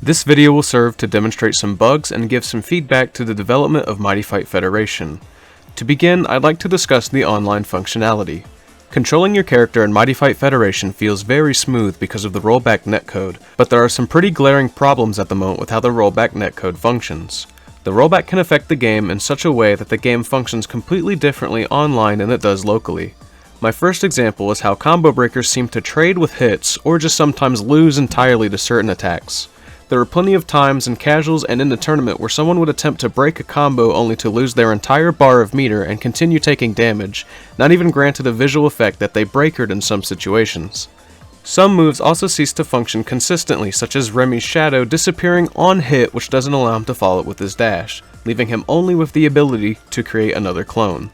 This video will serve to demonstrate some bugs and give some feedback to the development of Mighty Fight Federation. To begin, I'd like to discuss the online functionality. Controlling your character in Mighty Fight Federation feels very smooth because of the rollback netcode, but there are some pretty glaring problems at the moment with how the rollback netcode functions. The rollback can affect the game in such a way that the game functions completely differently online than it does locally. My first example is how combo breakers seem to trade with hits or just sometimes lose entirely to certain attacks. There are plenty of times in casuals and in the tournament where someone would attempt to break a combo only to lose their entire bar of meter and continue taking damage, not even granted a visual effect that they breakered in some situations. Some moves also cease to function consistently, such as Remy's Shadow disappearing on hit, which doesn't allow him to follow it with his dash, leaving him only with the ability to create another clone.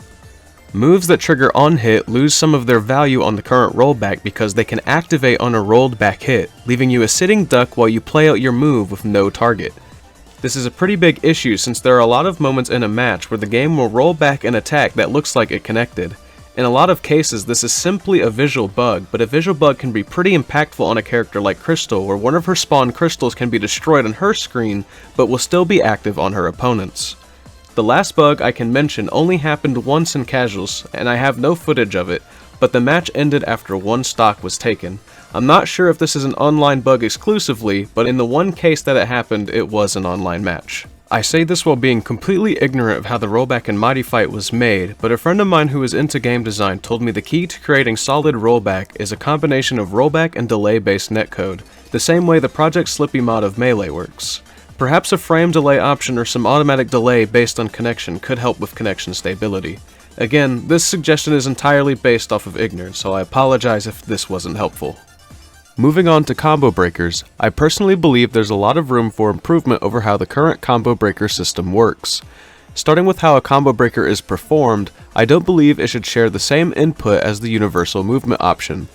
Moves that trigger on hit lose some of their value on the current rollback because they can activate on a rolled back hit, leaving you a sitting duck while you play out your move with no target. This is a pretty big issue since there are a lot of moments in a match where the game will roll back an attack that looks like it connected. In a lot of cases, this is simply a visual bug, but a visual bug can be pretty impactful on a character like Crystal, where one of her spawned crystals can be destroyed on her screen, but will still be active on her opponent's. The last bug I can mention only happened once in casuals, and I have no footage of it, but the match ended after one stock was taken. I'm not sure if this is an online bug exclusively, but in the one case that it happened, it was an online match. I say this while being completely ignorant of how the rollback in Mighty Fight was made, but a friend of mine who is into game design told me the key to creating solid rollback is a combination of rollback and delay based netcode, the same way the Project Slippy mod of Melee works. Perhaps a frame delay option or some automatic delay based on connection could help with connection stability. Again, this suggestion is entirely based off of ignorance, so I apologize if this wasn't helpful. Moving on to combo breakers, I personally believe there's a lot of room for improvement over how the current combo breaker system works. Starting with how a combo breaker is performed, I don't believe it should share the same input as the universal movement option.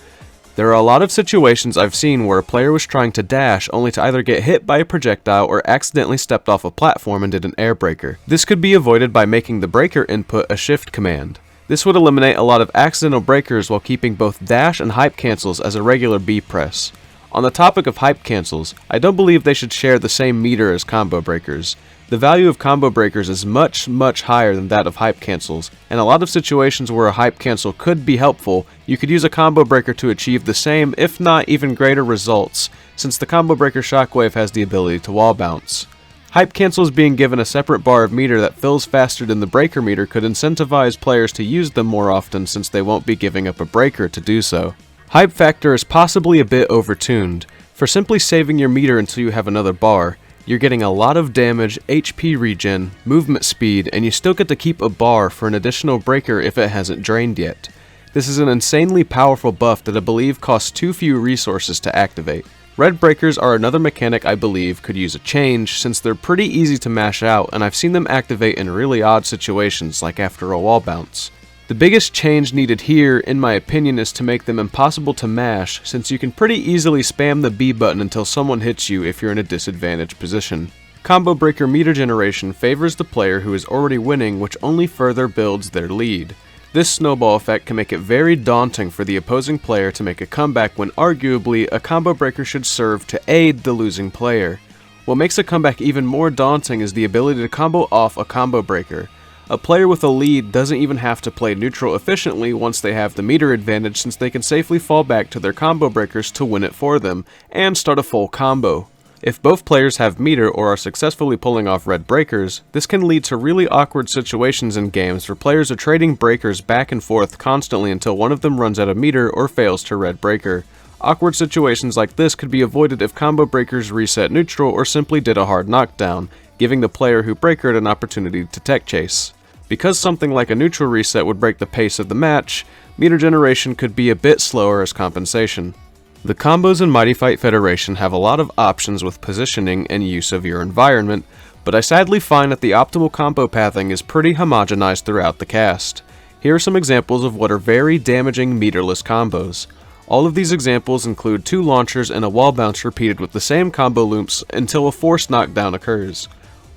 There are a lot of situations I've seen where a player was trying to dash only to either get hit by a projectile or accidentally stepped off a platform and did an air breaker. This could be avoided by making the breaker input a shift command. This would eliminate a lot of accidental breakers while keeping both dash and hype cancels as a regular B press. On the topic of hype cancels, I don't believe they should share the same meter as combo breakers. The value of combo breakers is much higher than that of hype cancels, and a lot of situations where a hype cancel could be helpful, you could use a combo breaker to achieve the same, if not even greater results, since the combo breaker shockwave has the ability to wall bounce. Hype cancels being given a separate bar of meter that fills faster than the breaker meter could incentivize players to use them more often since they won't be giving up a breaker to do so. Hype factor is possibly a bit overtuned. For simply saving your meter until you have another bar, you're getting a lot of damage, HP regen, movement speed, and you still get to keep a bar for an additional breaker if it hasn't drained yet. This is an insanely powerful buff that I believe costs too few resources to activate. Red breakers are another mechanic I believe could use a change since they're pretty easy to mash out and I've seen them activate in really odd situations like after a wall bounce. The biggest change needed here, in my opinion, is to make them impossible to mash, since you can pretty easily spam the B button until someone hits you if you're in a disadvantaged position. Combo breaker meter generation favors the player who is already winning, which only further builds their lead. This snowball effect can make it very daunting for the opposing player to make a comeback when arguably a combo breaker should serve to aid the losing player. What makes a comeback even more daunting is the ability to combo off a combo breaker. A player with a lead doesn't even have to play neutral efficiently once they have the meter advantage since they can safely fall back to their combo breakers to win it for them, and start a full combo. If both players have meter or are successfully pulling off red breakers, this can lead to really awkward situations in games where players are trading breakers back and forth constantly until one of them runs out of meter or fails to red breaker. Awkward situations like this could be avoided if combo breakers reset neutral or simply did a hard knockdown, giving the player who breakered an opportunity to tech chase. Because something like a neutral reset would break the pace of the match, meter generation could be a bit slower as compensation. The combos in Mighty Fight Federation have a lot of options with positioning and use of your environment, but I sadly find that the optimal combo pathing is pretty homogenized throughout the cast. Here are some examples of what are very damaging meterless combos. All of these examples include 2 launchers and a wall bounce repeated with the same combo loops until a forced knockdown occurs.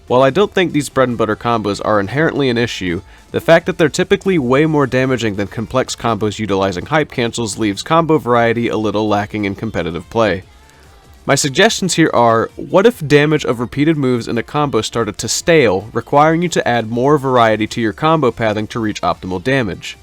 While I don't think these bread and butter combos are inherently an issue, the fact that they're typically way more damaging than complex combos utilizing hype cancels leaves combo variety a little lacking in competitive play. My suggestions here are, what if damage of repeated moves in a combo started to stale, requiring you to add more variety to your combo pathing to reach optimal damage?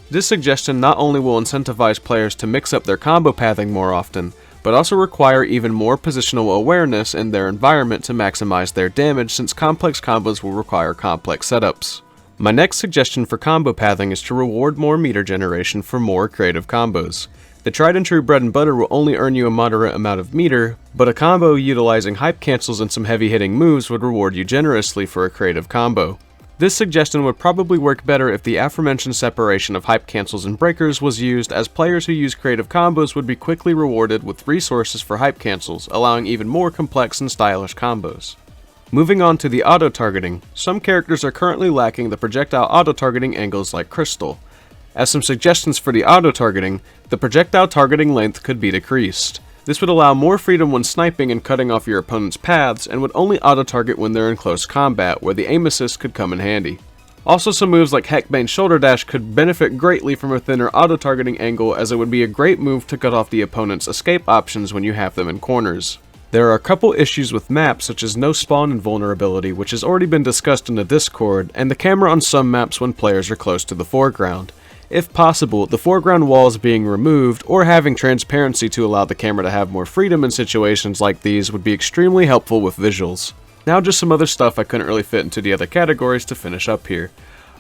This suggestion not only will incentivize players to mix up their combo pathing more often, but also require even more positional awareness in their environment to maximize their damage, since complex combos will require complex setups. My next suggestion for combo pathing is to reward more meter generation for more creative combos. The tried and true bread and butter will only earn you a moderate amount of meter, but a combo utilizing hype cancels and some heavy hitting moves would reward you generously for a creative combo. This suggestion would probably work better if the aforementioned separation of hype cancels and breakers was used, as players who use creative combos would be quickly rewarded with resources for hype cancels, allowing even more complex and stylish combos. Moving on to the auto-targeting, some characters are currently lacking the projectile auto-targeting angles like Crystal. As some suggestions for the auto-targeting, the projectile targeting length could be decreased. This would allow more freedom when sniping and cutting off your opponent's paths, and would only auto-target when they're in close combat, where the aim assist could come in handy. Also, some moves like Heckbane's Shoulder Dash could benefit greatly from a thinner auto-targeting angle, as it would be a great move to cut off the opponent's escape options when you have them in corners. There are a couple issues with maps, such as no spawn invulnerability, which has already been discussed in the Discord, and the camera on some maps when players are close to the foreground. If possible, the foreground walls being removed, or having transparency to allow the camera to have more freedom in situations like these, would be extremely helpful with visuals. Now just some other stuff I couldn't really fit into the other categories to finish up here.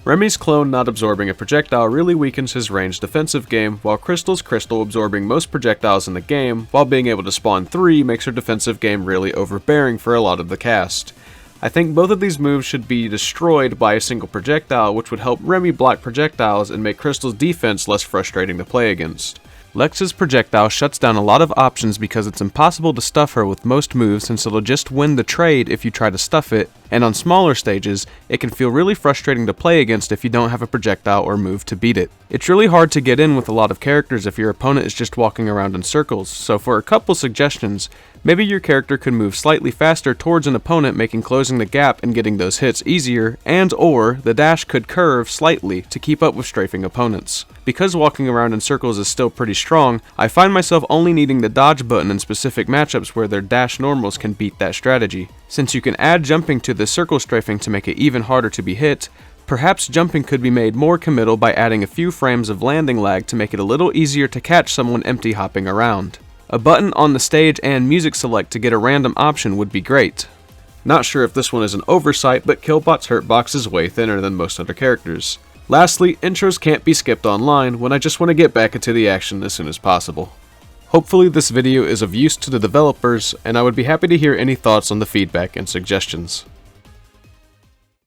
Remy's clone not absorbing a projectile really weakens his ranged defensive game, while Crystal's crystal absorbing most projectiles in the game, while being able to spawn 3 makes her defensive game really overbearing for a lot of the cast. I think both of these moves should be destroyed by a single projectile, which would help Remy block projectiles and make Crystal's defense less frustrating to play against. Lex's projectile shuts down a lot of options because it's impossible to stuff her with most moves, since it'll just win the trade if you try to stuff it, and on smaller stages, it can feel really frustrating to play against if you don't have a projectile or move to beat it. It's really hard to get in with a lot of characters if your opponent is just walking around in circles, so for a couple suggestions, maybe your character could move slightly faster towards an opponent, making closing the gap and getting those hits easier, and or the dash could curve slightly to keep up with strafing opponents. Because walking around in circles is still pretty strong, I find myself only needing the dodge button in specific matchups where their dash normals can beat that strategy. Since you can add jumping to the circle strafing to make it even harder to be hit, perhaps jumping could be made more committal by adding a few frames of landing lag to make it a little easier to catch someone empty hopping around. A button on the stage and music select to get a random option would be great. Not sure if this one is an oversight, but Killbot's hurtbox is way thinner than most other characters. Lastly, intros can't be skipped online when I just want to get back into the action as soon as possible. Hopefully this video is of use to the developers, and I would be happy to hear any thoughts on the feedback and suggestions.